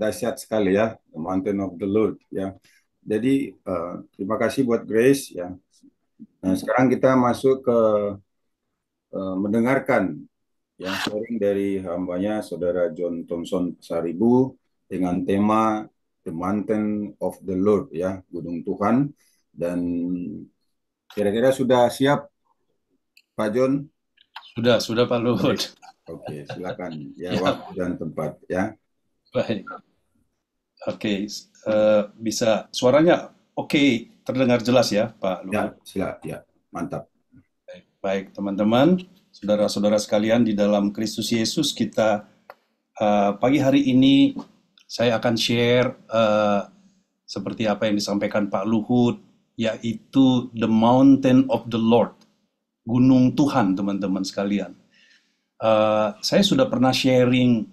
dahsyat sekali ya, The Mountain of the Lord ya. Jadi terima kasih buat Grace ya. Nah, sekarang kita masuk ke mendengarkan ya sharing dari hambanya Saudara John Thompson Saribu dengan tema The Mountain of the Lord ya, Gunung Tuhan. Dan kira-kira sudah siap Pak John? Sudah Pak Baik. Luhut. Oke, silakan ya, Ya, waktu dan tempat ya. baik. Oke, bisa suaranya oke, terdengar jelas ya, Pak Ya, Luhut. ya, mantap. Baik, teman-teman, saudara-saudara sekalian di dalam Kristus Yesus, kita pagi hari ini saya akan share seperti apa yang disampaikan Pak Luhut, yaitu the mountain of the Lord, gunung Tuhan, teman-teman sekalian. Saya sudah pernah sharing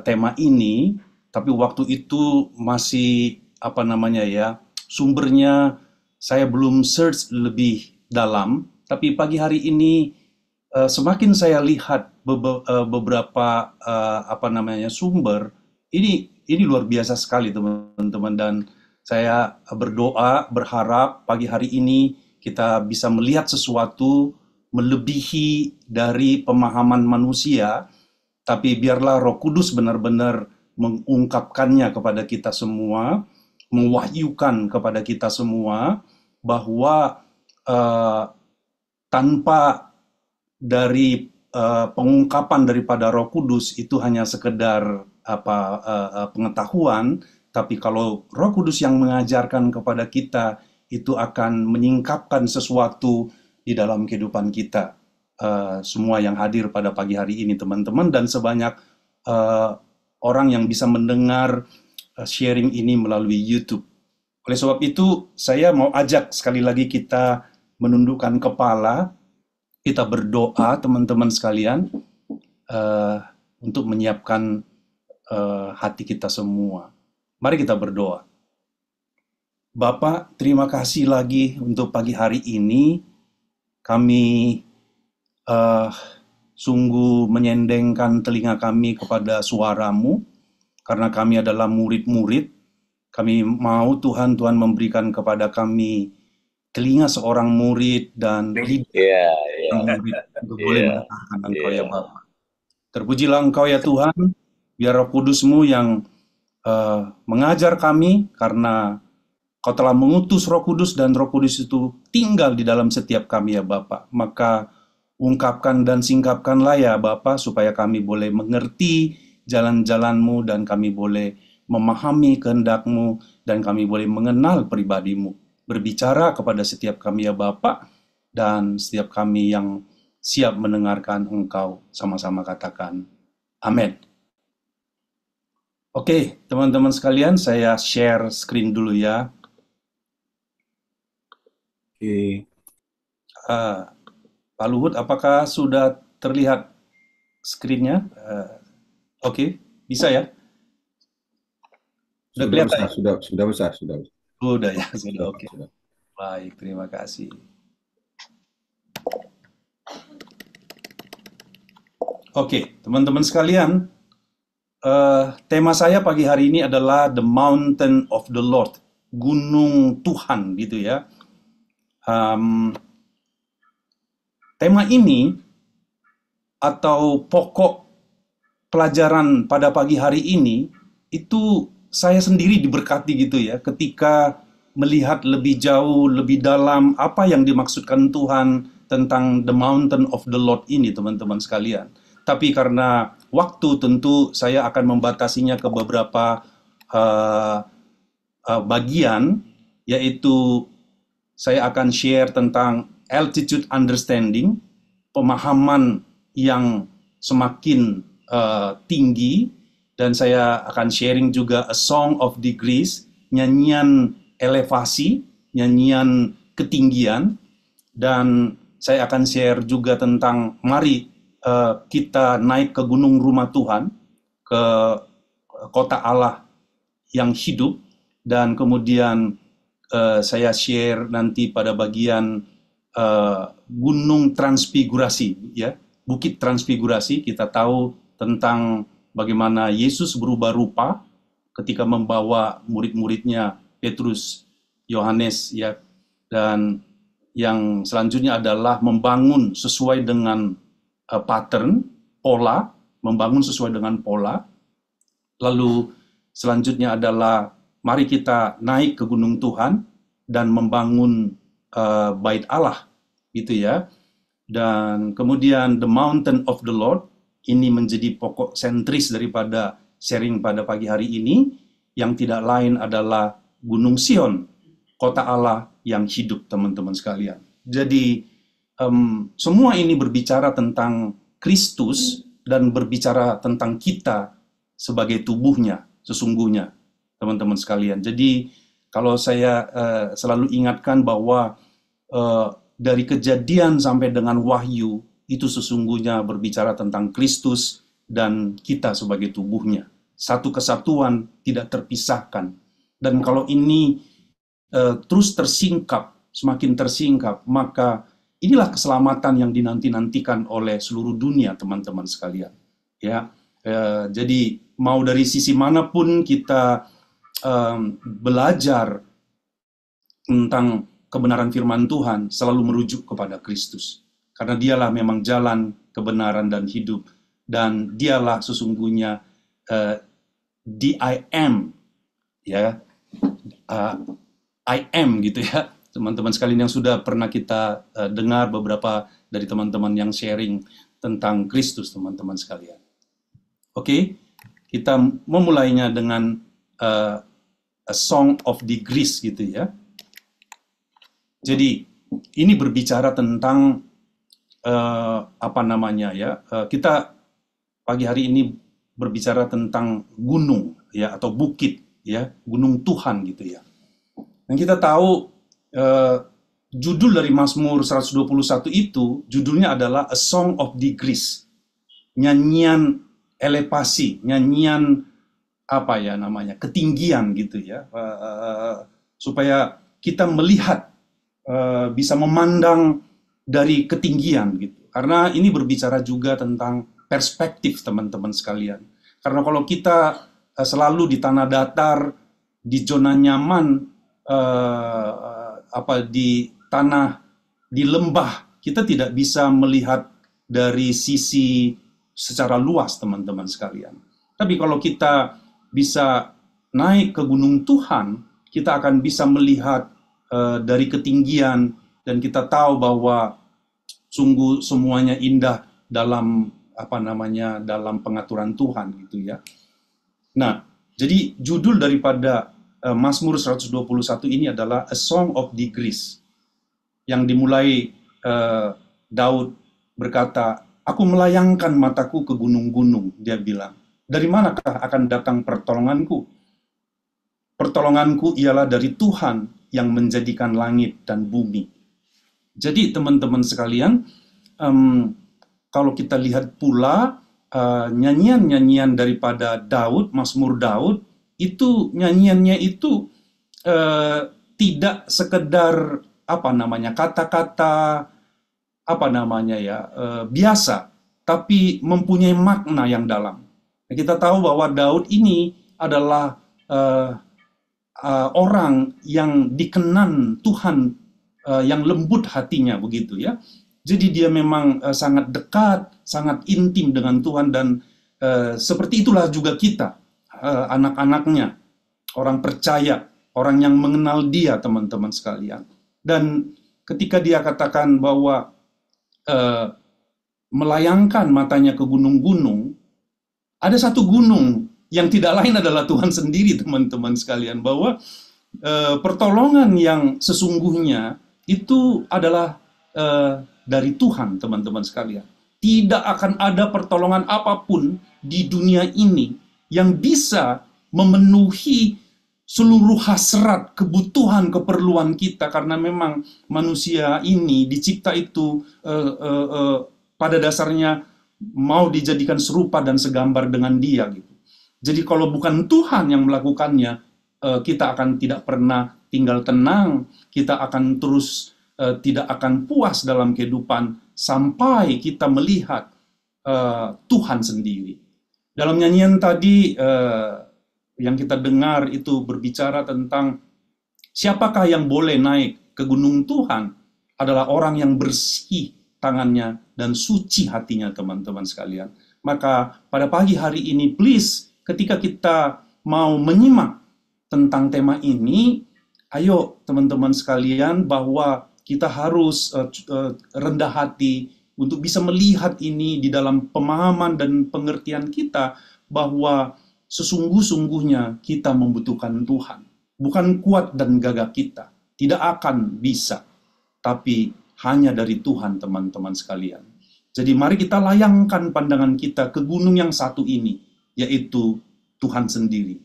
tema ini, tapi waktu itu masih apa namanya ya, sumbernya saya belum search lebih dalam. Tapi pagi hari ini semakin saya lihat beberapa apa namanya sumber, ini luar biasa sekali teman-teman, dan saya berdoa berharap pagi hari ini kita bisa melihat sesuatu melebihi dari pemahaman manusia, tapi biarlah Roh Kudus benar-benar mengungkapkannya kepada kita semua, mewahyukan kepada kita semua bahwa eh, tanpa dari pengungkapan daripada Roh Kudus itu hanya sekedar pengetahuan, tapi kalau Roh Kudus yang mengajarkan kepada kita itu akan menyingkapkan sesuatu di dalam kehidupan kita. Semua yang hadir pada pagi hari ini teman-teman, dan sebanyak eh, orang yang bisa mendengar sharing ini melalui YouTube. Oleh sebab itu, saya mau ajak sekali lagi kita menundukkan kepala, kita berdoa teman-teman sekalian, eh, untuk menyiapkan hati kita semua. Mari kita berdoa. Bapak, terima kasih lagi untuk pagi hari ini. Kami eh, sungguh menyendengkan telinga kami kepada suaramu, karena kami adalah murid-murid. Kami mau Tuhan memberikan kepada kami telinga seorang murid dan lidah Iya, iya, seorang murid untuk boleh iya, mendengarkan Engkau iya. ya Bapa. Terpujilah Engkau ya Tuhan, biar Roh Kudus-Mu yang mengajar kami, karena Kau telah mengutus Roh Kudus dan Roh Kudus itu tinggal di dalam setiap kami ya Bapa. Maka ungkapkan dan singkapkanlah ya Bapa, supaya kami boleh mengerti jalan-jalan-Mu dan kami boleh memahami kehendak-Mu dan kami boleh mengenal pribadi-Mu. Berbicara kepada setiap kami ya Bapa, dan setiap kami yang siap mendengarkan Engkau, sama-sama katakan amin. Oke, teman-teman sekalian, saya share screen dulu ya. Oke. Pak Luhut, apakah sudah terlihat screen-nya? Oke, bisa ya? Sudah Sudah kelihatan besar, ya? sudah besar, sudah besar. Sudah ya, sudah Sudah, oke. sudah. Baik, terima kasih. Oke, teman-teman sekalian, tema saya pagi hari ini adalah The Mountain of the Lord, Gunung Tuhan gitu ya. Em, Tema ini atau pokok pelajaran pada pagi hari ini itu saya sendiri diberkati gitu ya, ketika melihat lebih jauh, lebih dalam apa yang dimaksudkan Tuhan tentang the mountain of the Lord ini teman-teman sekalian. Tapi karena waktu, tentu saya akan membatasinya ke beberapa uh, bagian, yaitu saya akan share tentang altitude understanding, pemahaman yang semakin tinggi, dan saya akan sharing juga a song of degrees, nyanyian elevasi, nyanyian ketinggian, dan saya akan share juga tentang mari kita naik ke gunung rumah Tuhan, ke kota Allah yang hidup, dan kemudian saya share nanti pada bagian Gunung Transfigurasi, ya, Bukit Transfigurasi. Kita tahu tentang bagaimana Yesus berubah rupa ketika membawa murid-muridnya Petrus, Yohanes, ya, dan yang selanjutnya adalah membangun sesuai dengan pattern, pola, membangun sesuai dengan pola. Lalu selanjutnya adalah mari kita naik ke gunung Tuhan dan membangun bait Allah, gitu ya. Dan kemudian the mountain of the Lord, ini menjadi pokok sentris daripada sharing pada pagi hari ini, yang tidak lain adalah Gunung Sion, kota Allah yang hidup, teman-teman sekalian. Jadi semua ini berbicara tentang Kristus dan berbicara tentang kita sebagai tubuhnya sesungguhnya, teman-teman sekalian. Jadi kalau saya selalu ingatkan bahwa dari Kejadian sampai dengan Wahyu itu sesungguhnya berbicara tentang Kristus dan kita sebagai tubuhnya. Satu kesatuan, tidak terpisahkan. Dan kalau ini terus tersingkap, semakin tersingkap, maka inilah keselamatan yang dinanti-nantikan oleh seluruh dunia, teman-teman sekalian. Ya, jadi mau dari sisi manapun kita belajar tentang kebenaran firman Tuhan, selalu merujuk kepada Kristus. Karena dialah memang jalan, kebenaran, dan hidup. Dan dialah sesungguhnya the I am, ya, I am gitu ya. Teman-teman sekalian yang sudah pernah kita dengar beberapa dari teman-teman yang sharing tentang Kristus, teman-teman sekalian. Oke, kita memulainya dengan a Song of Degrees gitu ya. Jadi ini berbicara tentang apa namanya ya? Kita pagi hari ini berbicara tentang gunung ya, atau bukit ya, gunung Tuhan gitu ya. Dan kita tahu judul dari Mazmur 121 itu judulnya adalah A Song of Degrees, nyanyian elevasi, nyanyian apa ya namanya, ketinggian gitu ya, supaya kita melihat, bisa memandang dari ketinggian gitu. Karena ini berbicara juga tentang perspektif, teman-teman sekalian. Karena kalau kita selalu di tanah datar, di zona nyaman, di tanah, di lembah, kita tidak bisa melihat dari sisi secara luas, teman-teman sekalian. Tapi kalau kita bisa naik ke gunung Tuhan, kita akan bisa melihat dari ketinggian, dan kita tahu bahwa sungguh semuanya indah dalam dalam pengaturan Tuhan gitu ya. Nah, jadi judul daripada Mazmur 121 ini adalah A Song of Degrees, yang dimulai Daud berkata, "Aku melayangkan mataku ke gunung-gunung," dia bilang. "Dari manakah akan datang pertolonganku? Pertolonganku ialah dari Tuhan yang menjadikan langit dan bumi." Jadi teman-teman sekalian, kalau kita lihat pula nyanyian-nyanyian daripada Daud, Mazmur Daud, itu nyanyiannya itu tidak sekedar kata-kata biasa, tapi mempunyai makna yang dalam. Kita tahu bahwa Daud ini adalah orang yang dikenan Tuhan, yang lembut hatinya begitu ya. Jadi dia memang sangat dekat, sangat intim dengan Tuhan, dan seperti itulah juga kita, anak-anaknya, orang percaya, orang yang mengenal Dia, teman-teman sekalian. Dan ketika dia katakan bahwa melayangkan matanya ke gunung-gunung, ada satu gunung yang tidak lain adalah Tuhan sendiri, teman-teman sekalian, bahwa pertolongan yang sesungguhnya itu adalah dari Tuhan, teman-teman sekalian. Tidak akan ada pertolongan apapun di dunia ini yang bisa memenuhi seluruh hasrat, kebutuhan, keperluan kita, karena memang manusia ini dicipta itu pada dasarnya mau dijadikan serupa dan segambar dengan Dia gitu. Jadi kalau bukan Tuhan yang melakukannya, kita akan tidak pernah tinggal tenang, kita akan terus tidak akan puas dalam kehidupan sampai kita melihat Tuhan sendiri. Dalam nyanyian tadi yang kita dengar itu berbicara tentang siapakah yang boleh naik ke gunung Tuhan adalah orang yang bersih tangannya dan suci hatinya, teman-teman sekalian. Maka pada pagi hari ini, please, ketika kita mau menyimak tentang tema ini, ayo teman-teman sekalian, bahwa kita harus rendah hati untuk bisa melihat ini di dalam pemahaman dan pengertian kita, bahwa sesungguh-sungguhnya kita membutuhkan Tuhan. Bukan kuat dan gagah kita, tidak akan bisa, tapi hanya dari Tuhan, teman-teman sekalian. Jadi mari kita layangkan pandangan kita ke gunung yang satu ini, yaitu Tuhan sendiri.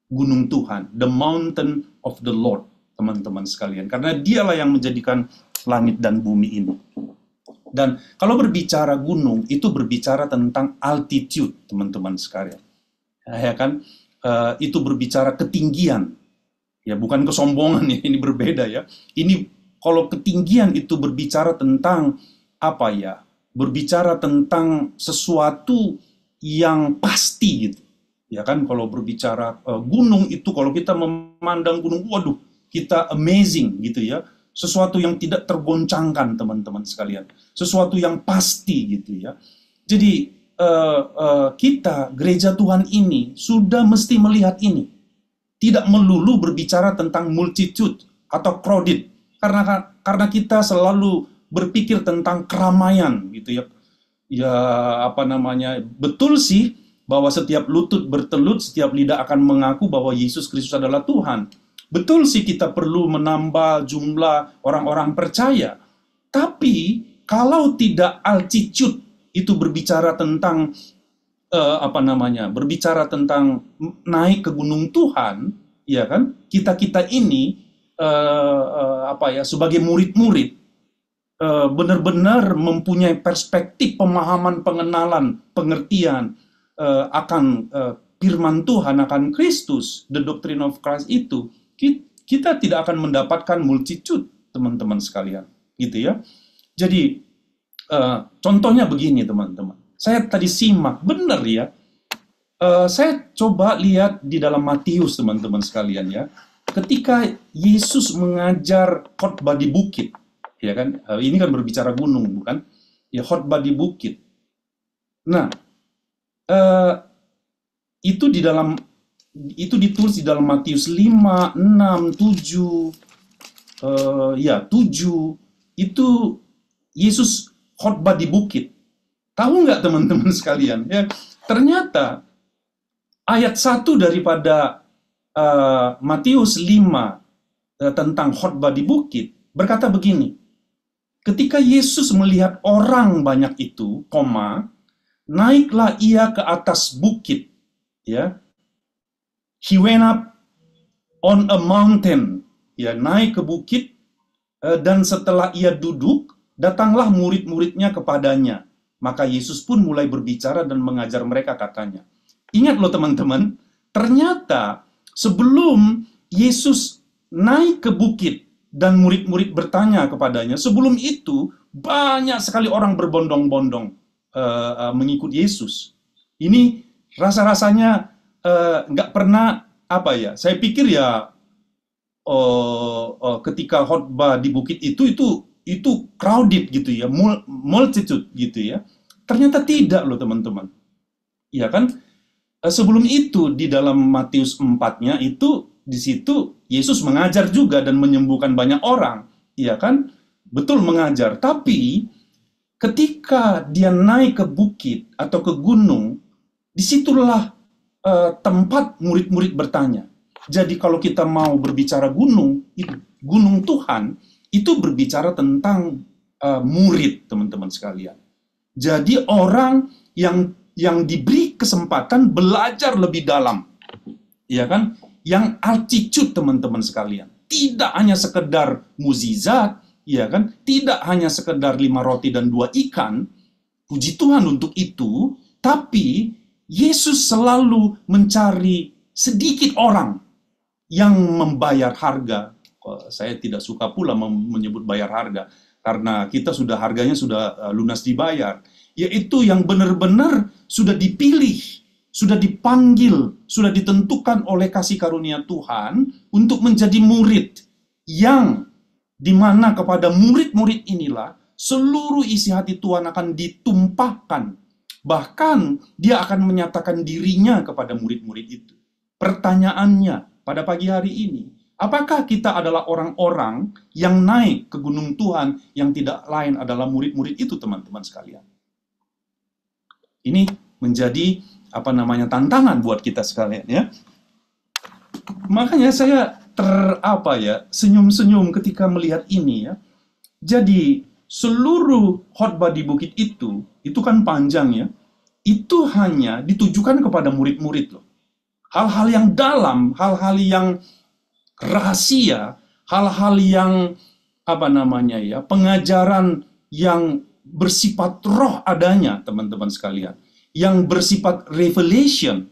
Gunung Tuhan, the mountain of the Lord, teman-teman sekalian. Karena dialah yang menjadikan langit dan bumi ini. Dan kalau berbicara gunung, itu berbicara tentang altitude, teman-teman sekalian. Ya kan? Itu berbicara ketinggian. Ya, bukan kesombongan ya, ini berbeda ya. Ini kalau ketinggian itu berbicara tentang apa ya? Berbicara tentang sesuatu yang pasti gitu. Ya kan, kalau berbicara gunung itu, kalau kita memandang gunung, waduh, kita amazing gitu ya. Sesuatu yang tidak tergoncangkan, teman-teman sekalian. Sesuatu yang pasti gitu ya. Jadi kita, gereja Tuhan ini, sudah mesti melihat ini. Tidak melulu berbicara tentang multitude atau crowded, karena kita selalu berpikir tentang keramaian gitu ya. Ya apa namanya, betul sih bahwa setiap lutut bertelut, setiap lidah akan mengaku bahwa Yesus Kristus adalah Tuhan. Betul sih kita perlu menambah jumlah orang-orang percaya. Tapi kalau tidak altitude itu berbicara tentang berbicara tentang naik ke gunung Tuhan, ya kan? Kita ini sebagai murid-murid benar-benar mempunyai perspektif, pemahaman, pengenalan, pengertian akan firman Tuhan, akan Kristus, the doctrine of Christ itu, kita tidak akan mendapatkan multitude, teman-teman sekalian, gitu ya. Jadi contohnya begini, teman-teman. Saya tadi simak, benar ya. Saya coba lihat di dalam Matius, teman-teman sekalian ya. Ketika Yesus mengajar khotbah di bukit, ya kan? Ini kan berbicara gunung, bukan? Ya, khotbah di bukit. Nah, itu ditulis di dalam Matius 5, 6, 7, 7 itu Yesus khotbah di bukit. Tahu nggak teman-teman sekalian? Ya, ternyata ayat 1 daripada Matius 5 tentang khotbah di bukit berkata begini. Ketika Yesus melihat orang banyak itu, naiklah ia ke atas bukit, ya. He went up on a mountain, ya, naik ke bukit, dan setelah ia duduk, datanglah murid-muridnya kepadanya. Maka Yesus pun mulai berbicara dan mengajar mereka, katanya. Ingat loh teman-teman, ternyata sebelum Yesus naik ke bukit dan murid-murid bertanya kepadanya, sebelum itu banyak sekali orang berbondong-bondong mengikut Yesus. Ini rasa-rasanya nggak pernah saya pikir ya ketika khotbah di bukit itu crowded gitu ya, multitude gitu ya. Ternyata tidak loh teman-teman. Ya kan? Sebelum itu di dalam Matius 4-nya itu di situ Yesus mengajar juga dan menyembuhkan banyak orang, ya kan? Betul mengajar, tapi ketika dia naik ke bukit atau ke gunung, disitulah tempat murid-murid bertanya. Jadi kalau kita mau berbicara gunung Tuhan, itu berbicara tentang murid, teman-teman sekalian. Jadi orang yang diberi kesempatan belajar lebih dalam, ya kan? Yang altitude, teman-teman sekalian. Tidak hanya sekedar mukjizat, ya kan? Tidak hanya sekedar 5 roti dan 2 ikan. Puji Tuhan untuk itu, tapi Yesus selalu mencari sedikit orang yang membayar harga. Saya tidak suka pula menyebut bayar harga, karena kita harganya sudah lunas dibayar. Yaitu yang benar-benar sudah dipilih, sudah dipanggil, sudah ditentukan oleh kasih karunia Tuhan untuk menjadi murid, yang dimana kepada murid-murid inilah seluruh isi hati Tuhan akan ditumpahkan. Bahkan dia akan menyatakan dirinya kepada murid-murid itu. Pertanyaannya pada pagi hari ini, apakah kita adalah orang-orang yang naik ke gunung Tuhan yang tidak lain adalah murid-murid itu, teman-teman sekalian? Ini menjadi tantangan buat kita sekalian, ya. Makanya saya senyum-senyum ketika melihat ini, ya. Jadi seluruh khotbah di bukit itu kan panjang, ya. Itu hanya ditujukan kepada murid-murid loh. Hal-hal yang dalam, hal-hal yang rahasia, hal-hal yang pengajaran yang bersifat roh adanya, teman-teman sekalian, yang bersifat revelation,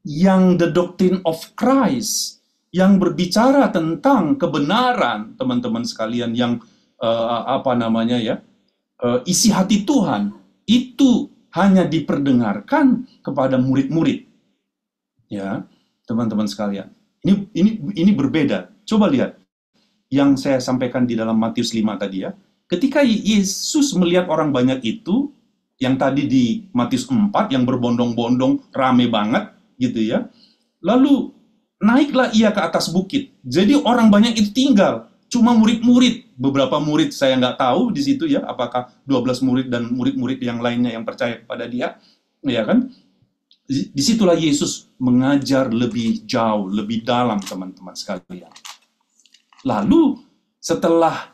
yang the doctrine of Christ, yang berbicara tentang kebenaran, teman-teman sekalian, yang isi hati Tuhan, itu hanya diperdengarkan kepada murid-murid. Ya, teman-teman sekalian. Ini berbeda. Coba lihat yang saya sampaikan di dalam Matius 5 tadi, ya. Ketika Yesus melihat orang banyak itu, yang tadi di Matius 4 yang berbondong-bondong, rame banget gitu, ya. Lalu naiklah ia ke atas bukit. Jadi orang banyak itu tinggal, cuma murid-murid. Beberapa murid saya nggak tahu di situ, ya, apakah 12 murid dan murid-murid yang lainnya yang percaya kepada dia, ya kan? Disitulah Yesus mengajar lebih jauh, lebih dalam, teman-teman sekalian. Lalu setelah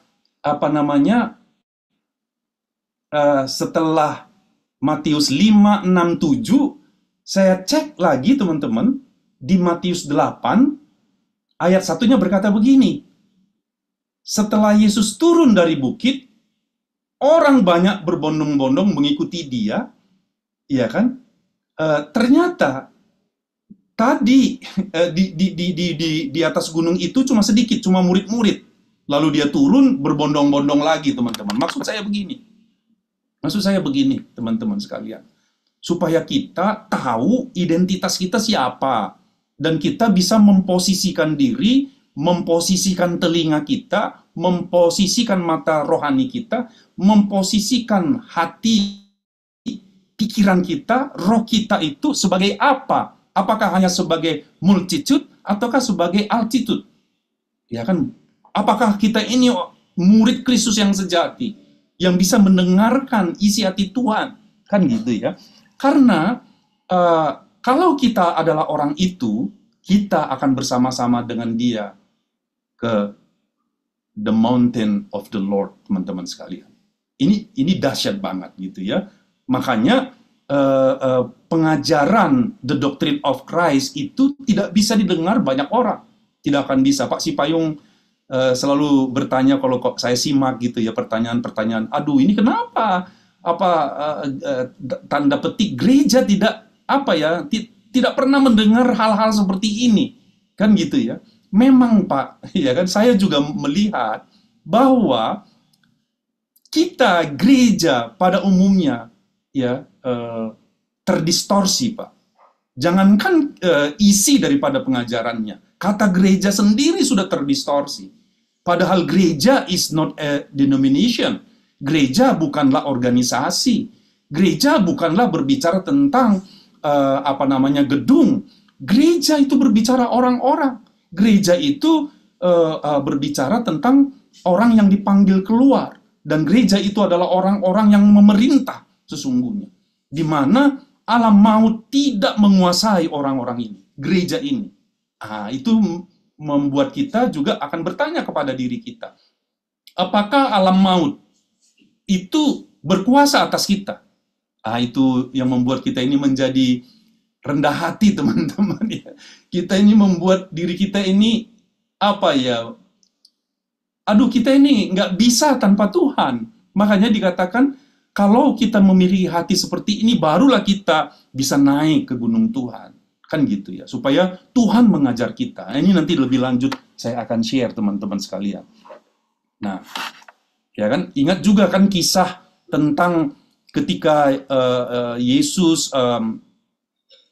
setelah Matius 5, 6, 7, saya cek lagi, teman-teman, di Matius 8 ayat 1-nya berkata begini. Setelah Yesus turun dari bukit, orang banyak berbondong-bondong mengikuti dia, ya kan? Ternyata tadi di atas gunung itu cuma sedikit, cuma murid-murid. Lalu dia turun berbondong-bondong lagi, teman-teman. Maksud saya begini, teman-teman sekalian. Supaya kita tahu identitas kita siapa, dan kita bisa memposisikan diri, memposisikan telinga kita, memposisikan mata rohani kita, memposisikan hati, pikiran kita, roh kita itu sebagai apa? Apakah hanya sebagai multitude ataukah sebagai altitude? Ya kan? Apakah kita ini murid Kristus yang sejati, yang bisa mendengarkan isi hati Tuhan? Kan gitu, ya. Karena kalau kita adalah orang itu, kita akan bersama-sama dengan dia ke the mountain of the Lord, teman-teman sekalian. Ini dahsyat banget gitu, ya. Makanya pengajaran the doctrine of Christ itu tidak bisa didengar banyak orang. Tidak akan bisa. Pak Sipayung selalu bertanya kalau saya simak gitu, ya, pertanyaan-pertanyaan. Aduh, ini kenapa? Tanda petik gereja tidak pernah mendengar hal-hal seperti ini. Kan gitu, ya. Memang, Pak, ya kan, saya juga melihat bahwa kita gereja pada umumnya, ya, terdistorsi, Pak. Jangankan isi daripada pengajarannya, kata gereja sendiri sudah terdistorsi. Padahal gereja is not a denomination. Gereja bukanlah organisasi. Gereja bukanlah berbicara tentang gedung. Gereja itu berbicara orang-orang. Gereja itu berbicara tentang orang yang dipanggil keluar. Dan gereja itu adalah orang-orang yang memerintah sesungguhnya. Di mana alam maut tidak menguasai orang-orang ini, gereja ini. Itu membuat kita juga akan bertanya kepada diri kita. Apakah alam maut itu berkuasa atas kita? Itu yang membuat kita ini menjadi rendah hati, teman-teman, ya. Kita ini membuat diri kita ini kita ini nggak bisa tanpa Tuhan. Makanya dikatakan kalau kita memiliki hati seperti ini, barulah kita bisa naik ke gunung Tuhan. Kan gitu, ya. Supaya Tuhan mengajar kita. Ini nanti lebih lanjut saya akan share, teman-teman sekalian. Nah, ya kan, ingat juga kan kisah tentang ketika Yesus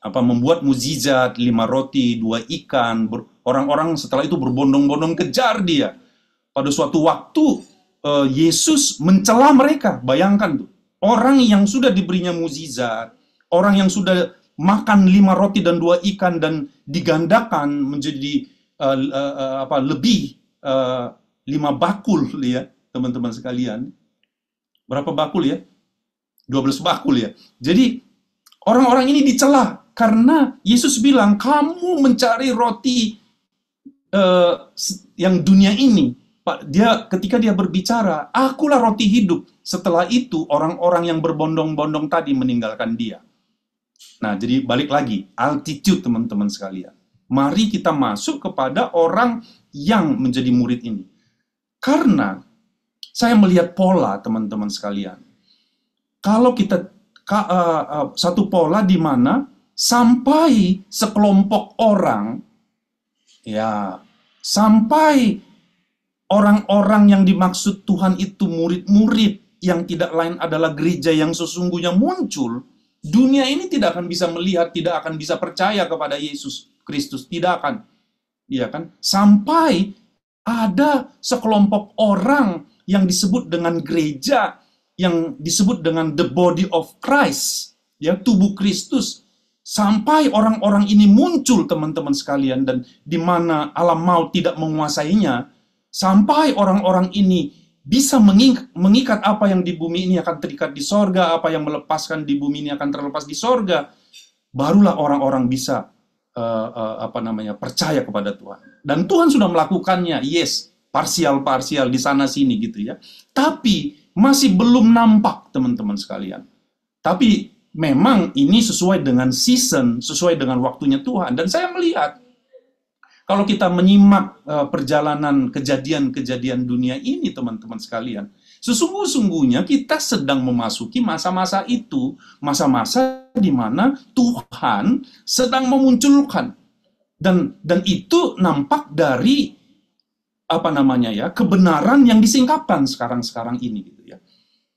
membuat mukjizat, 5 roti, 2 ikan. Orang-orang setelah itu berbondong-bondong kejar dia. Pada suatu waktu Yesus mencela mereka. Bayangkan tuh, orang yang sudah diberinya mukjizat, orang yang sudah makan 5 roti dan 2 ikan dan digandakan menjadi lebih 5 bakul ya, teman-teman sekalian. Berapa bakul ya? 12 bakul ya. Jadi orang-orang ini dicela karena Yesus bilang, kamu mencari roti yang dunia ini. Ketika dia berbicara, akulah roti hidup. Setelah itu orang-orang yang berbondong-bondong tadi meninggalkan dia. Nah, jadi balik lagi, altitude teman-teman sekalian. Mari kita masuk kepada orang yang menjadi murid ini. Karena saya melihat pola teman-teman sekalian. Kalau kita satu pola di mana sampai sekelompok orang, ya, sampai orang-orang yang dimaksud Tuhan itu murid-murid yang tidak lain adalah gereja yang sesungguhnya muncul, dunia ini tidak akan bisa melihat, tidak akan bisa percaya kepada Yesus Kristus, tidak akan. Iya kan? Sampai ada sekelompok orang yang disebut dengan gereja, yang disebut dengan the body of Christ, ya, tubuh Kristus. Sampai orang-orang ini muncul teman-teman sekalian, dan di mana alam maut tidak menguasainya, sampai orang-orang ini bisa mengikat apa yang di bumi ini akan terikat di sorga, apa yang melepaskan di bumi ini akan terlepas di sorga, barulah orang-orang bisa percaya kepada Tuhan. Dan Tuhan sudah melakukannya, yes, parsial-parsial di sana sini gitu ya. Tapi masih belum nampak teman-teman sekalian. Tapi memang ini sesuai dengan season, sesuai dengan waktunya Tuhan. Dan saya melihat kalau kita menyimak perjalanan kejadian-kejadian dunia ini teman-teman sekalian, sesungguhnya kita sedang memasuki masa-masa itu, masa-masa di mana Tuhan sedang memunculkan, dan itu nampak dari kebenaran yang disingkapkan sekarang ini gitu ya.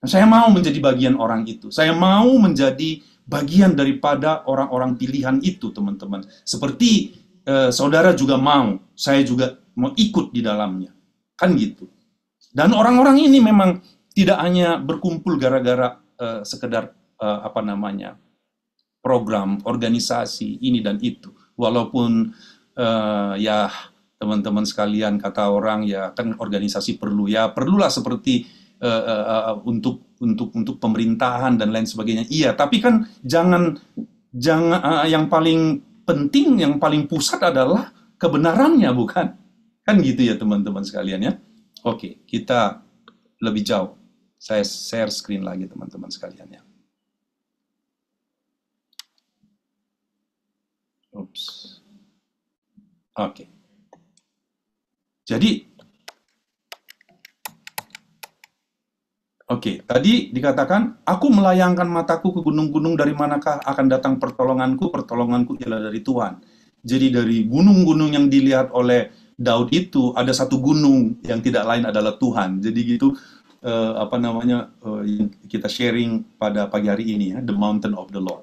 Nah, saya mau menjadi bagian orang itu. Saya mau menjadi bagian daripada orang-orang pilihan itu, teman-teman. Seperti saudara juga mau, saya juga mau ikut di dalamnya. Kan gitu. Dan orang-orang ini memang tidak hanya berkumpul gara-gara sekedar program, organisasi, ini dan itu. Walaupun ya teman-teman sekalian, kata orang ya kan organisasi perlulah seperti untuk pemerintahan dan lain sebagainya. Iya, tapi kan jangan yang paling penting, yang paling pusat adalah kebenarannya, bukan? Kan gitu ya teman-teman sekalian ya. Oke, kita lebih jauh. Saya share screen lagi teman-teman sekalian ya. Oops. Oke. Jadi, tadi dikatakan, aku melayangkan mataku ke gunung-gunung, dari manakah akan datang pertolonganku? Pertolonganku ialah dari Tuhan. Jadi dari gunung-gunung yang dilihat oleh Daud itu, ada satu gunung yang tidak lain adalah Tuhan. Jadi gitu, yang kita sharing pada pagi hari ini ya, the mountain of the Lord.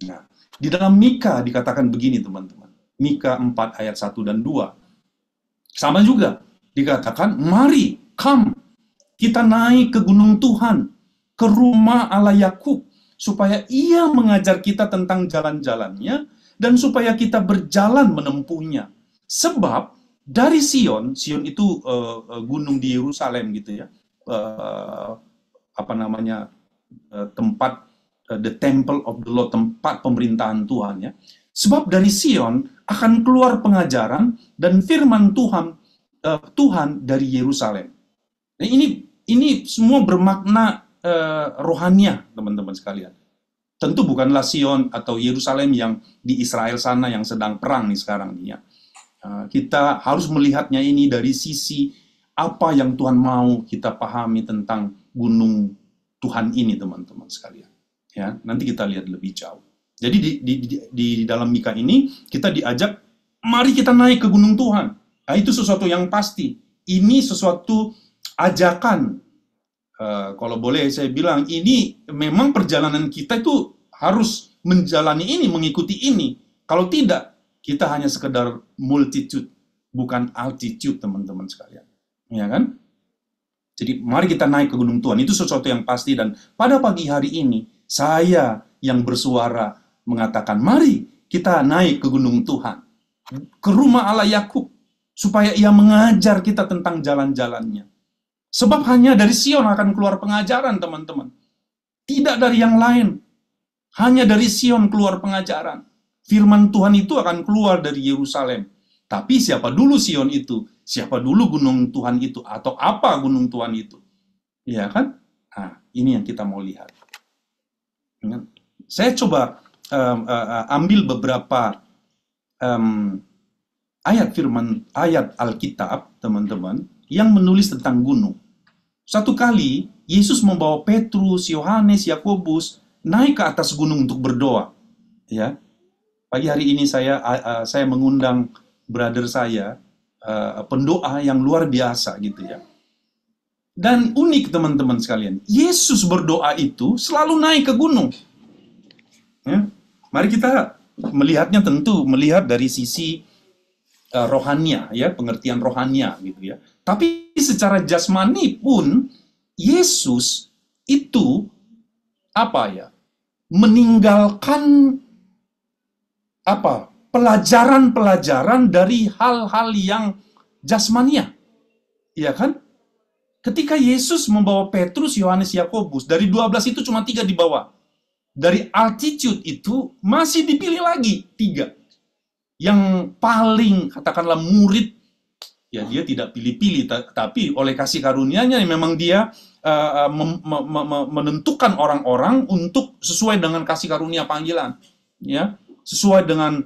Nah, di dalam Mika dikatakan begini teman-teman. Mika 4 ayat 1 dan 2. Sama juga, dikatakan, mari, come, kita naik ke gunung Tuhan, ke rumah Allah Yakub, supaya ia mengajar kita tentang jalan-jalannya, dan supaya kita berjalan menempuhnya. Sebab dari Sion itu gunung di Yerusalem gitu ya, tempat the temple of the Lord, tempat pemerintahan Tuhan ya. Sebab dari Sion akan keluar pengajaran dan firman Tuhan dari Yerusalem. Nah, ini semua bermakna rohania teman-teman sekalian. Tentu bukanlah Sion atau Yerusalem yang di Israel sana yang sedang perang nih sekarang nih ya. Kita harus melihatnya ini dari sisi apa yang Tuhan mau kita pahami tentang gunung Tuhan ini teman-teman sekalian. Ya, nanti kita lihat lebih jauh. Jadi di dalam Mika ini kita diajak, mari kita naik ke gunung Tuhan. Nah, itu sesuatu yang pasti. Ini sesuatu ajakan. Kalau boleh saya bilang, ini memang perjalanan kita itu harus menjalani ini, mengikuti ini. Kalau tidak, kita hanya sekedar multitude, bukan altitude, teman-teman sekalian. Ya kan? Jadi mari kita naik ke gunung Tuhan. Itu sesuatu yang pasti, dan pada pagi hari ini saya yang bersuara mengatakan, mari kita naik ke gunung Tuhan, ke rumah Allah Yakub, supaya ia mengajar kita tentang jalan-jalannya. Sebab hanya dari Sion akan keluar pengajaran, teman-teman. Tidak dari yang lain. Hanya dari Sion keluar pengajaran. Firman Tuhan itu akan keluar dari Yerusalem. Tapi siapa dulu Sion itu? Siapa dulu gunung Tuhan itu? Atau apa gunung Tuhan itu? Ya kan? Nah, ini yang kita mau lihat. Saya coba ambil beberapa ayat Alkitab, teman-teman, yang menulis tentang gunung. Satu kali, Yesus membawa Petrus, Yohanes, Yakobus naik ke atas gunung untuk berdoa. Ya, pagi hari ini saya mengundang brother saya, pendoa yang luar biasa gitu ya. Dan unik, teman-teman sekalian, Yesus berdoa itu selalu naik ke gunung. Ya, mari kita melihatnya, tentu melihat dari sisi rohania, ya, pengertian rohania gitu ya. Tapi secara jasmani pun Yesus itu meninggalkan pelajaran-pelajaran dari hal-hal yang jasmania. Iya kan? Ketika Yesus membawa Petrus, Yohanes, Yakobus, dari 12 itu cuma 3 dibawa. Dari altitude itu masih dipilih lagi 3. Yang paling, katakanlah, murid, ya dia tidak pilih-pilih, tapi oleh kasih karunia-Nya memang dia menentukan orang-orang untuk sesuai dengan kasih karunia panggilan, ya, sesuai dengan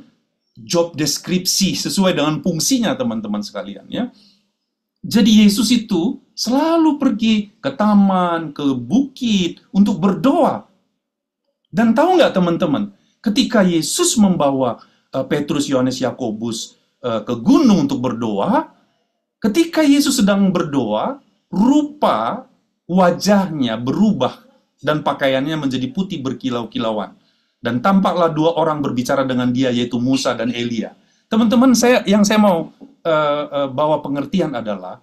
job deskripsi, sesuai dengan fungsinya, teman-teman sekalian, ya. Jadi Yesus itu selalu pergi ke taman, ke bukit untuk berdoa. Dan tahu nggak, teman-teman, ketika Yesus membawa Petrus, Yohanes, Yakobus ke gunung untuk berdoa, ketika Yesus sedang berdoa, rupa wajahnya berubah dan pakaiannya menjadi putih berkilau-kilauan. Dan tampaklah 2 orang berbicara dengan dia, yaitu Musa dan Elia. Teman-teman, yang saya mau bawa pengertian adalah,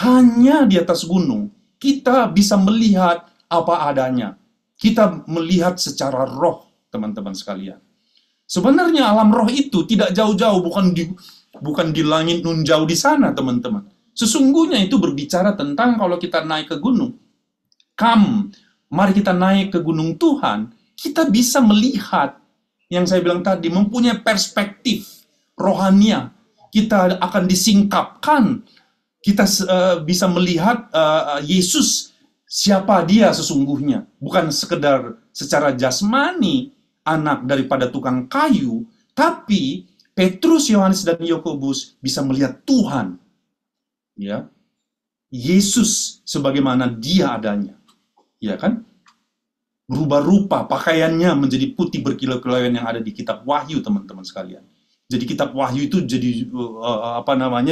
hanya di atas gunung kita bisa melihat apa adanya. Kita melihat secara roh, teman-teman sekalian. Sebenarnya alam roh itu tidak jauh-jauh, bukan di langit nun jauh di sana, teman-teman. Sesungguhnya itu berbicara tentang kalau kita naik ke gunung. Mari kita naik ke gunung Tuhan, kita bisa melihat, yang saya bilang tadi, mempunyai perspektif rohania. Kita akan disingkapkan, kita bisa melihat Yesus, siapa dia sesungguhnya. Bukan sekedar secara jasmani, anak daripada tukang kayu, tapi Petrus, Yohanes, dan Yakobus bisa melihat Tuhan, ya, Yesus sebagaimana dia adanya, ya kan? Berubah rupa, pakaiannya menjadi putih berkilau-kilauan yang ada di kitab Wahyu, teman-teman sekalian. Jadi kitab Wahyu itu jadi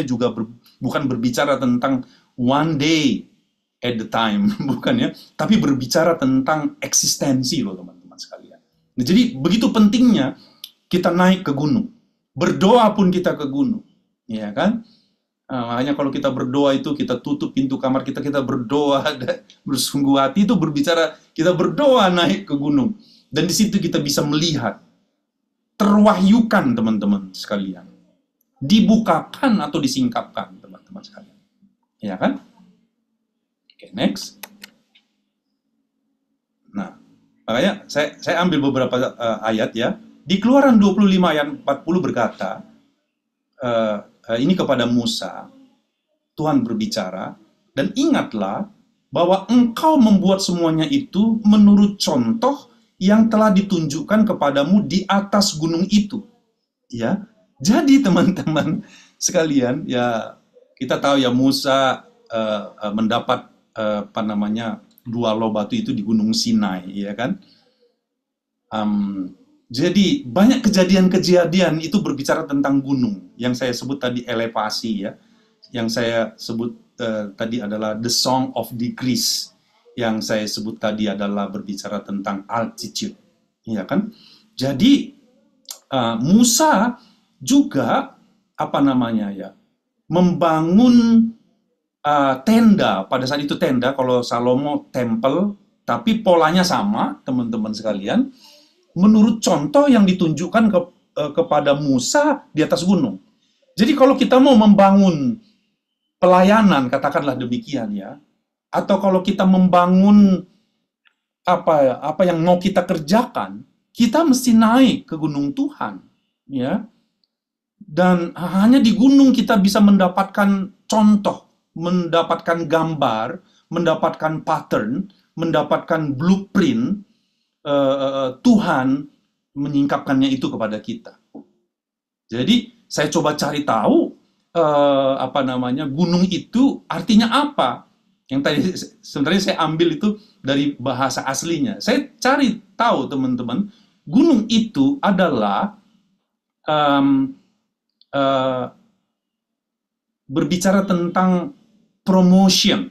juga bukan berbicara tentang one day at the time, bukan ya, tapi berbicara tentang eksistensi loh, teman-teman sekalian. Nah, jadi begitu pentingnya kita naik ke gunung. Berdoa pun kita ke gunung, ya kan? Makanya kalau kita berdoa itu kita tutup pintu kamar kita berdoa bersungguh hati, itu berbicara kita berdoa naik ke gunung. Dan di situ kita bisa melihat, terwahyukan, teman-teman sekalian. Dibukakan atau disingkapkan, teman-teman sekalian. Ya kan? Oke, next. Nah, makanya saya ambil beberapa ayat ya. Di Keluaran 25 ayat 40 berkata, ini kepada Musa, Tuhan berbicara, dan ingatlah bahwa engkau membuat semuanya itu menurut contoh yang telah ditunjukkan kepadamu di atas gunung itu. Ya, jadi teman-teman sekalian, ya kita tahu ya Musa mendapat 2 loh batu itu di Gunung Sinai, ya kan? Jadi banyak kejadian-kejadian itu berbicara tentang gunung. Yang saya sebut tadi elevasi, ya. Yang saya sebut tadi adalah the song of degrees. Yang saya sebut tadi adalah berbicara tentang altitude, ya kan? Jadi Musa juga membangun tenda. Pada saat itu tenda, kalau Salomo temple, tapi polanya sama, teman-teman sekalian, menurut contoh yang ditunjukkan kepada Musa di atas gunung. Jadi kalau kita mau membangun pelayanan, katakanlah demikian ya, atau kalau kita membangun apa yang mau kita kerjakan, kita mesti naik ke gunung Tuhan, ya. Dan hanya di gunung kita bisa mendapatkan contoh, mendapatkan gambar, mendapatkan pattern, mendapatkan blueprint Tuhan menyingkapkannya itu kepada kita. Jadi saya coba cari tahu gunung itu artinya apa. Yang tadi sebenarnya saya ambil itu dari bahasa aslinya. Saya cari tahu teman-teman, gunung itu adalah berbicara tentang promotion,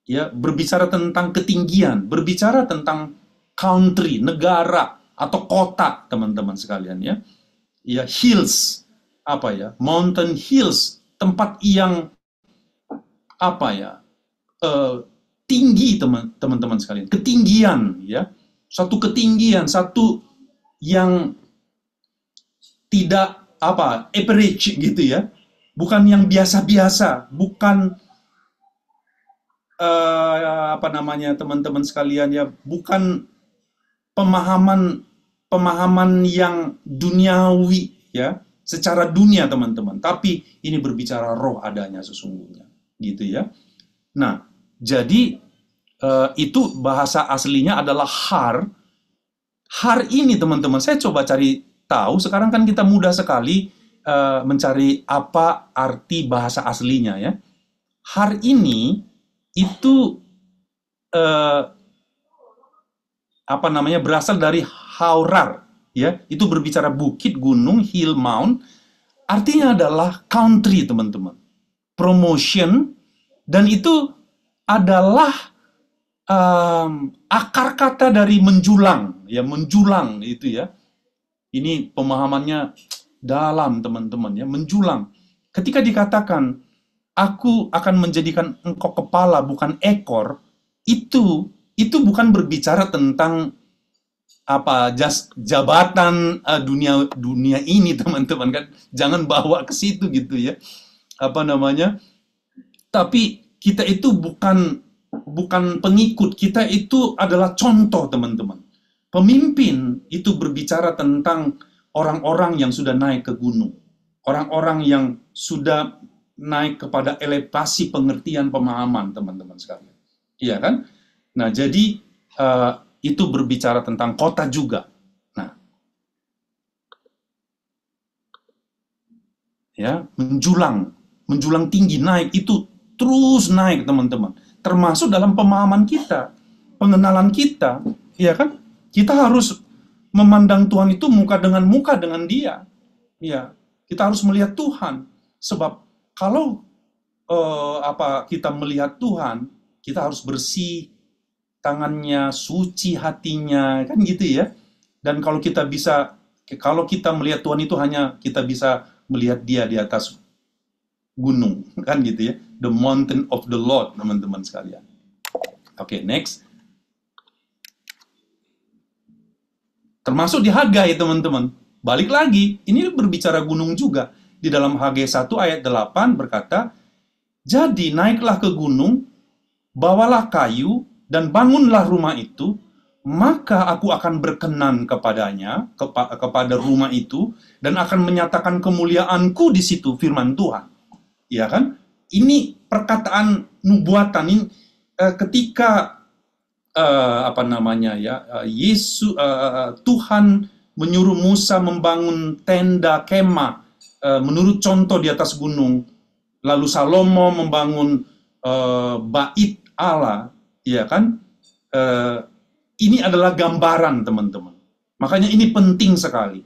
ya, berbicara tentang ketinggian, berbicara tentang country, negara atau kota, teman-teman sekalian ya. Ya, hills, mountain hills, tempat yang tinggi, teman-teman sekalian, ketinggian ya, satu ketinggian, satu yang tidak average gitu ya, bukan yang biasa-biasa, bukan teman-teman sekalian ya, bukan pemahaman yang duniawi ya, secara dunia teman-teman, tapi ini berbicara roh adanya sesungguhnya gitu ya. Nah, jadi itu bahasa aslinya adalah Har. Har ini teman-teman, saya coba cari tahu, sekarang kan kita mudah sekali mencari apa arti bahasa aslinya ya. Har ini itu berasal dari Haurar ya, itu berbicara bukit, gunung, hill, mount, artinya adalah country teman-teman, promotion, dan itu adalah akar kata dari menjulang ya, menjulang itu ya. Ini pemahamannya dalam teman-teman ya, menjulang. Ketika dikatakan aku akan menjadikan engkau kepala bukan ekor, itu bukan berbicara tentang jabatan dunia ini teman-teman kan, jangan bawa ke situ gitu ya. Tapi kita itu bukan pengikut, kita itu adalah contoh teman-teman. Pemimpin itu berbicara tentang orang-orang yang sudah naik ke gunung, orang-orang yang sudah naik kepada elevasi pengertian pemahaman teman-teman sekalian, iya kan? Nah, jadi itu berbicara tentang kota juga. Nah, ya, menjulang tinggi, naik, itu terus naik teman-teman. Termasuk dalam pemahaman kita, pengenalan kita, ya kan? Kita harus memandang Tuhan itu muka dengan Dia. Ya, kita harus melihat Tuhan. Sebab kalau kita melihat Tuhan, kita harus bersih tangannya, suci hatinya, kan gitu ya. Dan kalau kita melihat Tuhan itu hanya kita bisa melihat Dia di atas gunung, kan gitu ya. The mountain of the Lord, teman-teman sekalian. Oke, next. Termasuk di Hagai, teman-teman. Balik lagi, ini berbicara gunung juga. Di dalam Hagai 1 ayat 8 berkata, jadi naiklah ke gunung, bawalah kayu, dan bangunlah rumah itu, maka aku akan berkenan kepadanya, kepada rumah itu, dan akan menyatakan kemuliaanku di situ, firman Tuhan. Ya kan? Ini perkataan nubuatan ini ketika Tuhan menyuruh Musa membangun tenda kemah menurut contoh di atas gunung, lalu Salomo membangun bait Allah, ya kan? Ini adalah gambaran teman-teman. Makanya ini penting sekali,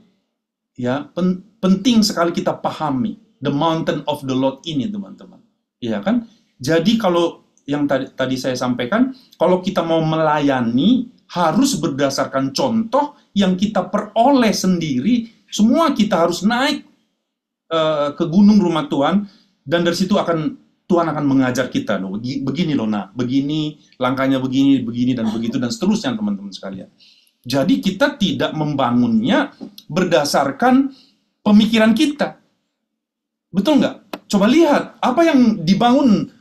ya, penting sekali kita pahami the mountain of the Lord ini teman-teman, ya kan? Jadi kalau yang tadi saya sampaikan, kalau kita mau melayani, harus berdasarkan contoh yang kita peroleh sendiri. Semua kita harus naik ke gunung rumah Tuhan, dan dari situ Tuhan akan mengajar kita, loh, begini loh, nah, begini, langkahnya begini, begini, dan begitu, dan seterusnya, teman-teman sekalian. Jadi kita tidak membangunnya berdasarkan pemikiran kita. Betul nggak? Coba lihat, apa yang dibangun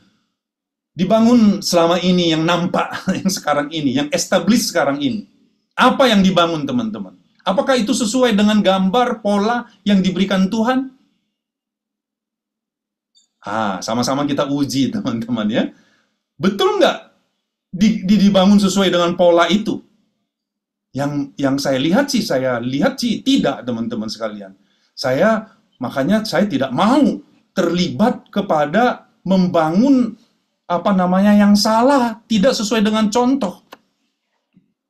selama ini, yang nampak, yang sekarang ini, yang established sekarang ini. Apa yang dibangun, teman-teman? Apakah itu sesuai dengan gambar, pola yang diberikan Tuhan? Sama-sama kita uji, teman-teman, ya. Betul nggak dibangun sesuai dengan pola itu? Yang saya lihat sih tidak, teman-teman sekalian. Makanya saya tidak mau terlibat kepada membangun yang salah, tidak sesuai dengan contoh.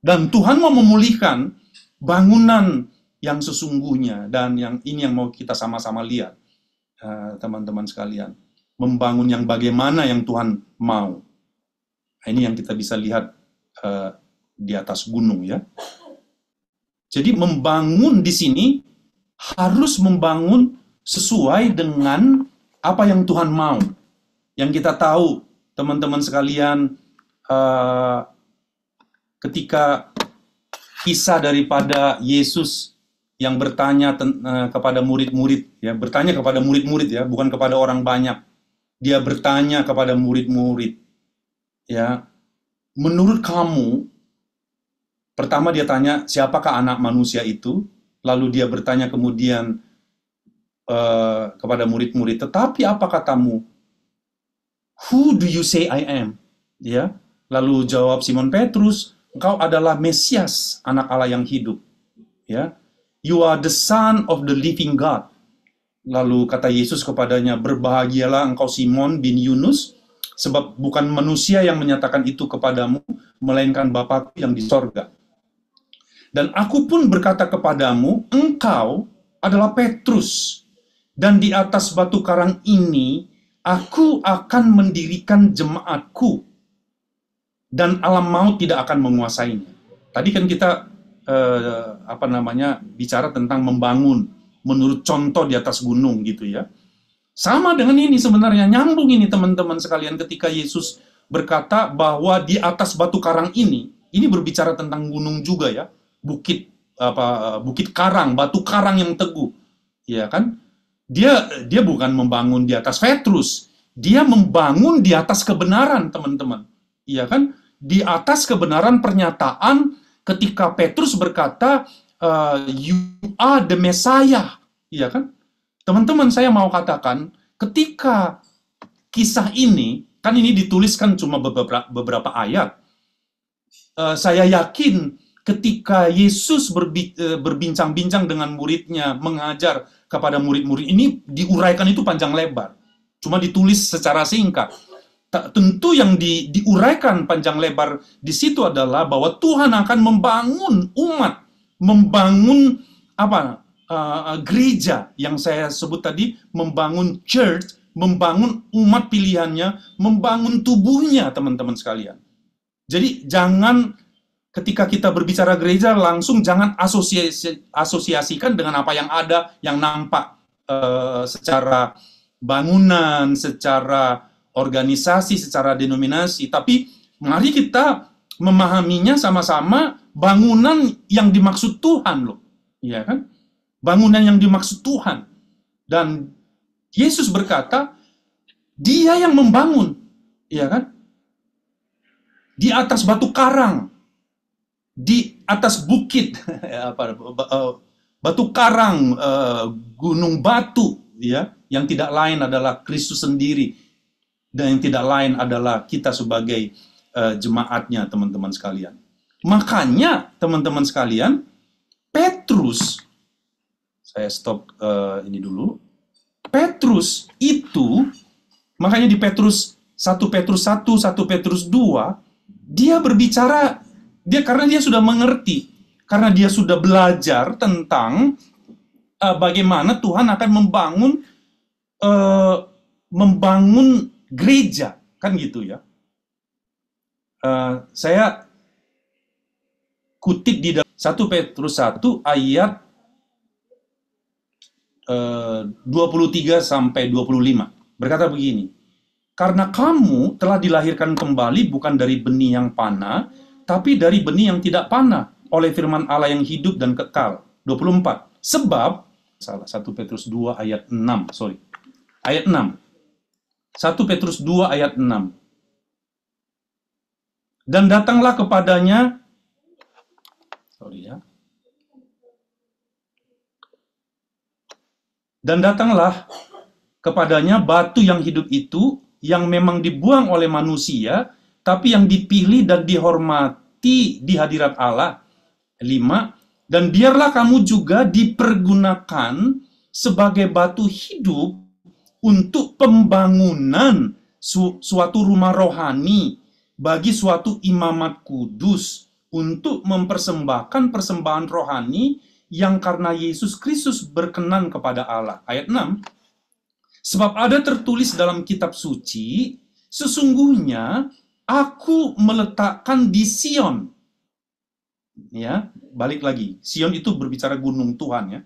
Dan Tuhan mau memulihkan bangunan yang sesungguhnya, dan ini yang mau kita sama-sama lihat, teman-teman sekalian. Membangun yang bagaimana yang Tuhan mau. Ini yang kita bisa lihat di atas gunung, ya. Jadi membangun di sini harus membangun sesuai dengan apa yang Tuhan mau. Yang kita tahu, teman-teman sekalian, ketika kisah daripada Yesus yang bertanya kepada murid-murid, ya, bertanya kepada murid-murid, ya, bukan kepada orang banyak. Dia bertanya kepada murid-murid, ya, menurut kamu, pertama dia tanya, siapakah anak manusia itu? Lalu dia bertanya kemudian kepada murid-murid, tetapi apa katamu? Who do you say I am? Ya, lalu jawab Simon Petrus, engkau adalah Mesias, anak Allah yang hidup. Ya, you are the Son of the living God. Lalu kata Yesus kepadanya, berbahagialah engkau Simon bin Yunus, sebab bukan manusia yang menyatakan itu kepadamu, melainkan Bapa-Ku yang di sorga. Dan aku pun berkata kepadamu, engkau adalah Petrus, dan di atas batu karang ini, aku akan mendirikan jemaatku, dan alam maut tidak akan menguasainya. Tadi kan kita bicara tentang membangun menurut contoh di atas gunung, gitu ya. Sama dengan ini sebenarnya, nyambung ini teman-teman sekalian, ketika Yesus berkata bahwa di atas batu karang ini berbicara tentang gunung juga, ya. Bukit karang, batu karang yang teguh. Ya kan? Dia bukan membangun di atas Petrus, dia membangun di atas kebenaran, teman-teman. Iya kan? Di atas kebenaran pernyataan ketika Petrus berkata, you are the Messiah. Iya kan? Teman-teman, saya mau katakan, ketika kisah ini, kan ini dituliskan cuma beberapa ayat, saya yakin ketika Yesus berbincang-bincang dengan muridnya, mengajar kepada murid-murid, ini diuraikan itu panjang lebar. Cuma ditulis secara singkat. Tentu yang diuraikan panjang lebar di situ adalah bahwa Tuhan akan membangun umat, membangun gereja yang saya sebut tadi, membangun church, membangun umat pilihannya, membangun tubuhnya, teman-teman sekalian. Jadi jangan ketika kita berbicara gereja langsung jangan asosiasikan dengan apa yang ada, yang nampak secara bangunan, secara organisasi, secara denominasi, tapi mari kita memahaminya sama-sama bangunan yang dimaksud Tuhan, loh. Iya kan? Bangunan yang dimaksud Tuhan. Dan Yesus berkata, Dia yang membangun, iya kan? Di atas batu karang, di atas bukit, batu karang, gunung batu, ya, yang tidak lain adalah Kristus sendiri, dan yang tidak lain adalah kita sebagai jemaatnya, teman-teman sekalian. Makanya, teman-teman sekalian, Petrus, saya stop ini dulu, Petrus itu, makanya di Petrus 1 Petrus 1, 1 Petrus 2, dia berbicara, karena dia sudah mengerti, karena dia sudah belajar tentang bagaimana Tuhan akan membangun gereja, kan gitu ya. Saya kutip di dalam 1 Petrus 1 ayat 23 sampai 25. Berkata begini, karena kamu telah dilahirkan kembali bukan dari benih yang panah, tapi dari benih yang tidak panah, oleh firman Allah yang hidup dan kekal. 24. Sebab, 1 Petrus 2 ayat 6, ayat 6. 1 Petrus 2 ayat 6. Dan datanglah kepadanya, dan datanglah kepadanya batu yang hidup itu, yang memang dibuang oleh manusia, tapi yang dipilih dan dihormati di hadirat Allah. 5. Dan biarlah kamu juga dipergunakan sebagai batu hidup untuk pembangunan suatu rumah rohani bagi suatu imamat kudus, untuk mempersembahkan persembahan rohani yang karena Yesus Kristus berkenan kepada Allah. Ayat 6. Sebab ada tertulis dalam kitab suci, sesungguhnya aku meletakkan di Sion. Ya, balik lagi. Sion itu berbicara gunung Tuhan, ya.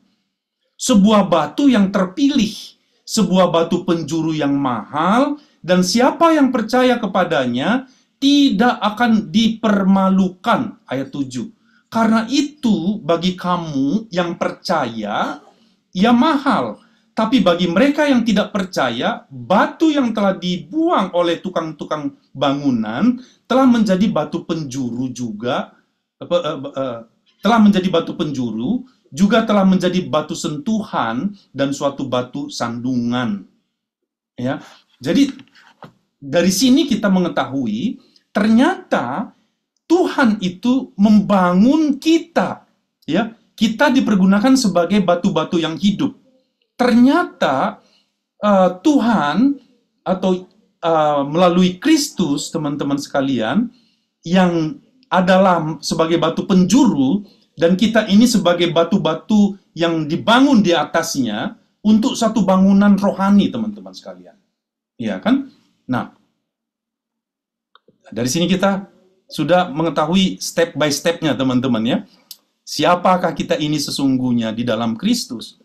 Sebuah batu yang terpilih, sebuah batu penjuru yang mahal, dan siapa yang percaya kepadanya tidak akan dipermalukan. Ayat 7. Karena itu bagi kamu yang percaya, ia mahal. Tapi bagi mereka yang tidak percaya, batu yang telah dibuang oleh tukang-tukang bangunan telah menjadi batu penjuru juga, telah menjadi batu penjuru, juga telah menjadi batu sentuhan dan suatu batu sandungan. Ya, jadi dari sini kita mengetahui ternyata Tuhan itu membangun kita, ya. Kita dipergunakan sebagai batu-batu yang hidup. Ternyata Tuhan atau melalui Kristus, teman-teman sekalian, yang adalah sebagai batu penjuru, dan kita ini sebagai batu-batu yang dibangun di atasnya untuk satu bangunan rohani, teman-teman sekalian. Iya kan? Nah, dari sini kita sudah mengetahui step by step-nya, teman-teman, ya. Siapakah kita ini sesungguhnya di dalam Kristus?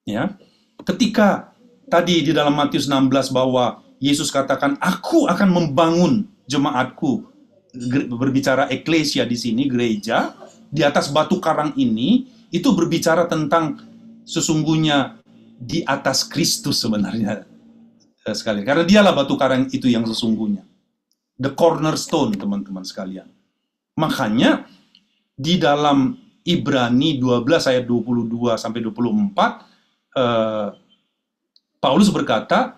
Ya. Ketika tadi di dalam Matius 16 bahwa Yesus katakan, "Aku akan membangun jemaatku," berbicara eklesia di sini, gereja, di atas batu karang ini, itu berbicara tentang sesungguhnya di atas Kristus sebenarnya sekali. Karena dialah batu karang itu yang sesungguhnya. The cornerstone, teman-teman sekalian. Makanya di dalam Ibrani 12 ayat 22 sampai 24 Paulus berkata,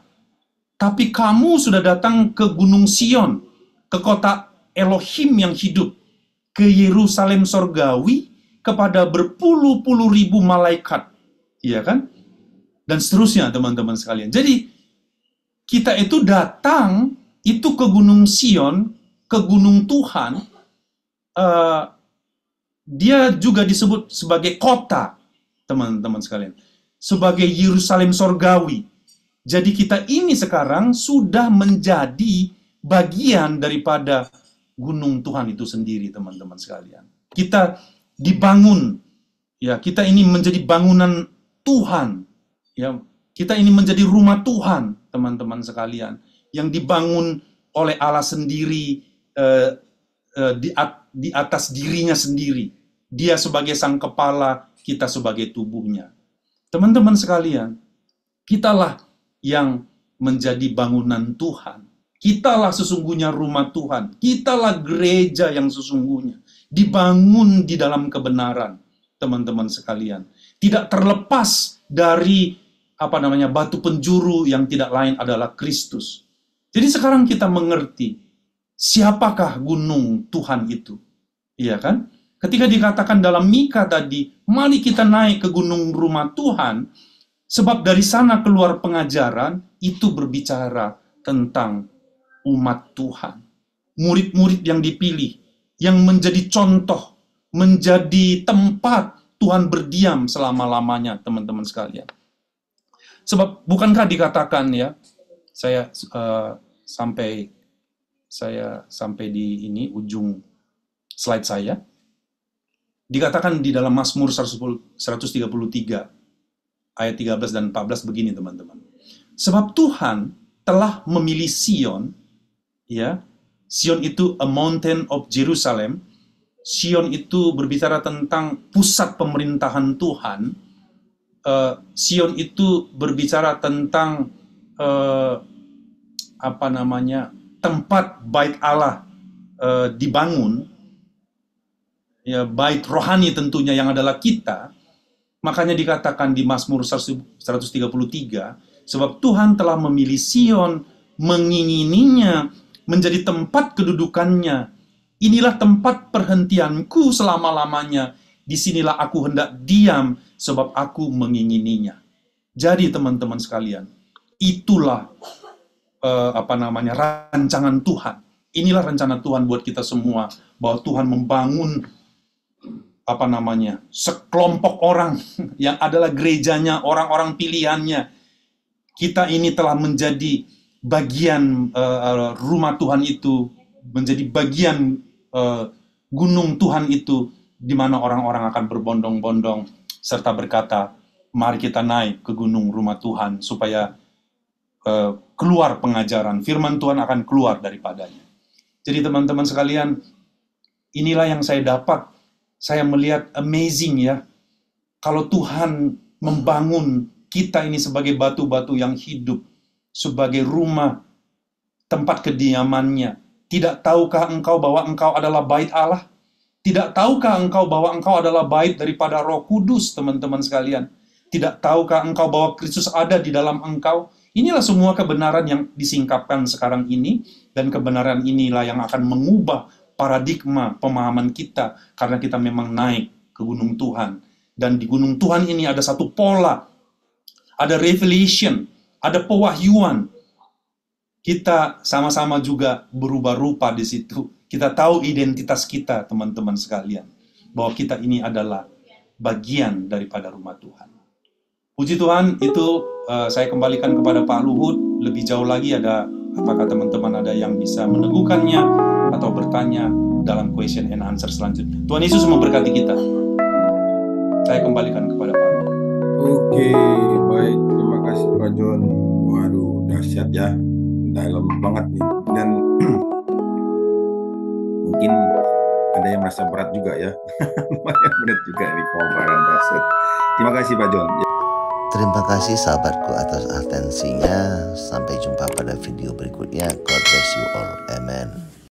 "Tapi kamu sudah datang ke Gunung Sion, ke kota Elohim yang hidup, ke Yerusalem sorgawi, kepada berpuluh-puluh ribu malaikat." Iya kan? Dan seterusnya, teman-teman sekalian. Jadi kita itu datang itu ke Gunung Sion, ke Gunung Tuhan. Dia juga disebut sebagai kota, teman-teman sekalian, sebagai Yerusalem sorgawi. Jadi kita ini sekarang sudah menjadi bagian daripada gunung Tuhan itu sendiri, teman-teman sekalian. Kita dibangun, ya, kita ini menjadi bangunan Tuhan, ya. Kita ini menjadi rumah Tuhan, teman-teman sekalian, yang dibangun oleh Allah sendiri, di atas dirinya sendiri. Dia sebagai sang kepala, kita sebagai tubuhnya. Teman-teman sekalian, kitalah yang menjadi bangunan Tuhan. Kitalah sesungguhnya rumah Tuhan. Kitalah gereja yang sesungguhnya dibangun di dalam kebenaran, teman-teman sekalian. Tidak terlepas dari batu penjuru yang tidak lain adalah Kristus. Jadi sekarang kita mengerti siapakah gunung Tuhan itu. Iya kan? Ketika dikatakan dalam Mika tadi, mari kita naik ke gunung rumah Tuhan, sebab dari sana keluar pengajaran, itu berbicara tentang umat Tuhan. Murid-murid yang dipilih, yang menjadi contoh, menjadi tempat Tuhan berdiam selama-lamanya, teman-teman sekalian. Sebab bukankah dikatakan, ya, saya sampai di ini ujung slide saya, Dikatakan di dalam Mazmur 133 ayat 13 dan 14 begini, teman-teman. Sebab Tuhan telah memilih Sion, ya. Sion itu a mountain of Jerusalem. Sion itu berbicara tentang pusat pemerintahan Tuhan. Sion itu berbicara tentang tempat bait Allah dibangun, ya, bait rohani tentunya yang adalah kita. Makanya dikatakan di Mazmur 133, sebab Tuhan telah memilih Sion, mengingininya menjadi tempat kedudukannya. Inilah tempat perhentianku selama-lamanya. Disinilah aku hendak diam, sebab aku mengingininya. Jadi teman-teman sekalian, itulah rancangan Tuhan. Inilah rencana Tuhan buat kita semua, bahwa Tuhan membangun sekelompok orang yang adalah gerejanya, orang-orang pilihannya. Kita ini telah menjadi bagian rumah Tuhan itu, menjadi bagian gunung Tuhan itu, di mana orang-orang akan berbondong-bondong serta berkata, mari kita naik ke gunung rumah Tuhan, supaya keluar pengajaran, firman Tuhan akan keluar daripadanya. Jadi teman-teman sekalian, inilah yang saya dapat. Saya melihat amazing, ya, kalau Tuhan membangun kita ini sebagai batu-batu yang hidup, sebagai rumah, tempat kediamannya. Tidak tahukah engkau bahwa engkau adalah bait Allah? Tidak tahukah engkau bahwa engkau adalah bait daripada Roh Kudus, teman-teman sekalian? Tidak tahukah engkau bahwa Kristus ada di dalam engkau? Inilah semua kebenaran yang disingkapkan sekarang ini, dan kebenaran inilah yang akan mengubah paradigma pemahaman kita, karena kita memang naik ke gunung Tuhan. Dan di gunung Tuhan ini ada satu pola, ada revelation, ada pewahyuan. Kita sama-sama juga berubah rupa di situ. Kita tahu identitas kita, teman-teman sekalian, bahwa kita ini adalah bagian daripada rumah Tuhan. Puji Tuhan, itu saya kembalikan kepada Pak Luhut. Lebih jauh lagi, apakah teman-teman ada yang bisa meneguhkannya atau bertanya dalam question and answer selanjutnya. Tuhan Yesus memberkati kita. Saya kembalikan kepada Pak. Oke, baik. Terima kasih Pak John. Waduh, dahsyat ya. Dalam banget nih. Dan mungkin ada yang merasa berat juga ya. Banyak berat juga nih pemaparan dahsyat. Terima kasih Pak John. Terima kasih sahabatku atas atensinya. Sampai jumpa pada video berikutnya. God bless you all. Amen.